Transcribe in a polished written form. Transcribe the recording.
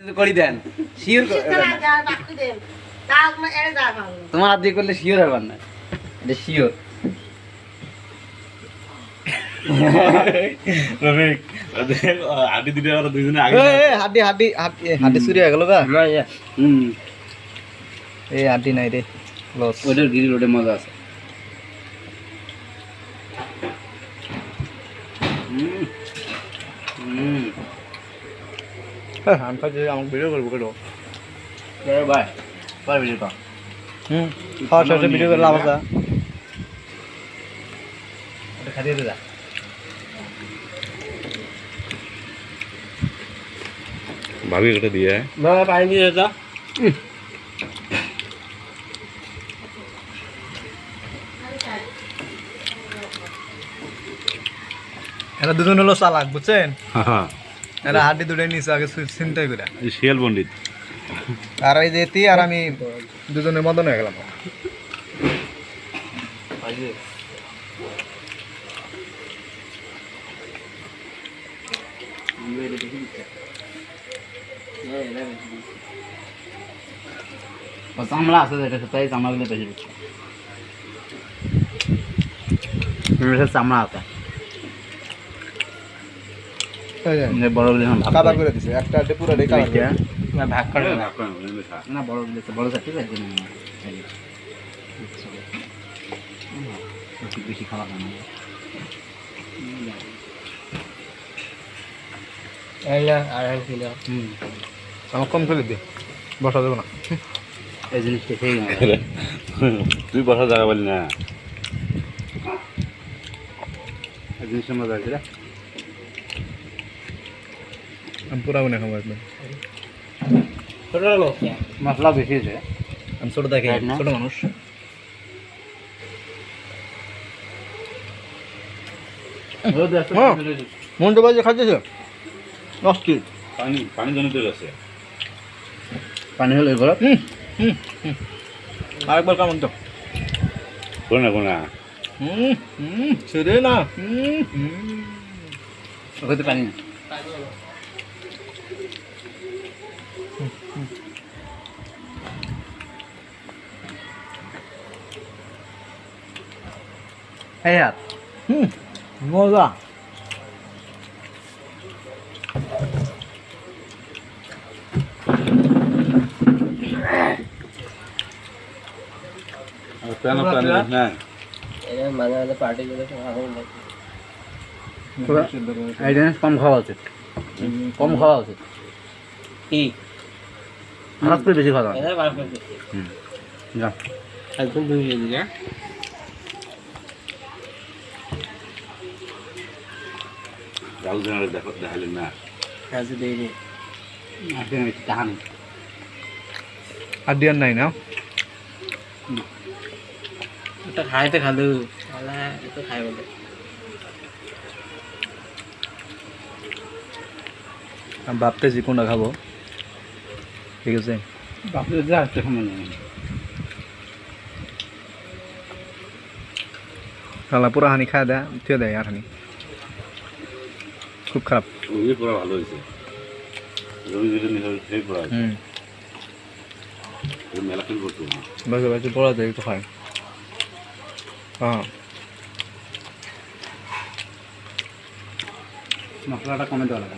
করি দেন শিওর তোমার হাত দিয়ে করলে শিওর হবার না এটা শিওর হাড্ডি দিতে দুইজনে আগে হাড্ডি চুরি হয়ে গেল গা এই হাড্ডি নাই রে লস ওটার গ্রিল ওটা মজা আছে আমি খাচ্ছি আমাকে ভিডিও করবো কেন ভাই ভাই ভিডিওটা খাওয়া শেষে ভিডিও করে লাভ আছে ওটা খাইয়ে দে যা ভাবি এটা দিয়ে বাবা পানি দিয়ে যা এরা দুজন হলো চালাক বুঝছেন এরা হাড্ডি দুটোই নিচে আগে চিন্তাই করে শিয়াল পণ্ডিত আর এই যে আর আমি দুজনের মদন হয়ে গেলাম চামড়া আছে যেটা তাই চামড়াগুলো বেশি দিচ্ছে চামড়া আছে বড়গুলো কাবার করে দিছে একটা হাড্ডি পুরো কাবার করে ভাগ করে না বড়গুলো বড় চারটি বেশি খাওয়া না আমার কম করে দিয়ে বসা দেবো না এই জিনিসটা খেয়ে তুই বসার জায়গা বলি না এই জিনিসটা মজা আছে আমি পুরা গুনে খাবো একদম মশলা বেশি আছে আমি ছোট দেখে ছোট মানুষ মন তো বাজে খাচ্ছে অস্থির পানি জনিত আছে পানি হলে এগুলো আরেকবার কেমন তো কোনা কোনা ছেড়ে না ওকে তো পানি না এই হাত মজা প্যান না এই জিনিস কম খাওয়া উচিত কম খাওয়া উচিত হঠাৎ করে বেশি খাওয়া যা একদম রাহুল জানালে দেখালেন না কাহানি হাড্ডি আর নাই না এটা খাইতে খালু এটা খাই বলে আমি ভাবতেছি কোনটা খাবো ঠিক আছে বাপরে যা একটা সময় নেই খালা পুরা হানি খায় দেয় থুয়ে দেয় আর হানি খুব খারাপ ওই পুরো ভালো হয়েছে রবি যেটা নিয়ে সেই পুরো মেলা ফিল করতো বাকি বাকি পড়া যায় একটু খায় হ্যাঁ মশলাটা কমে দেওয়া লাগে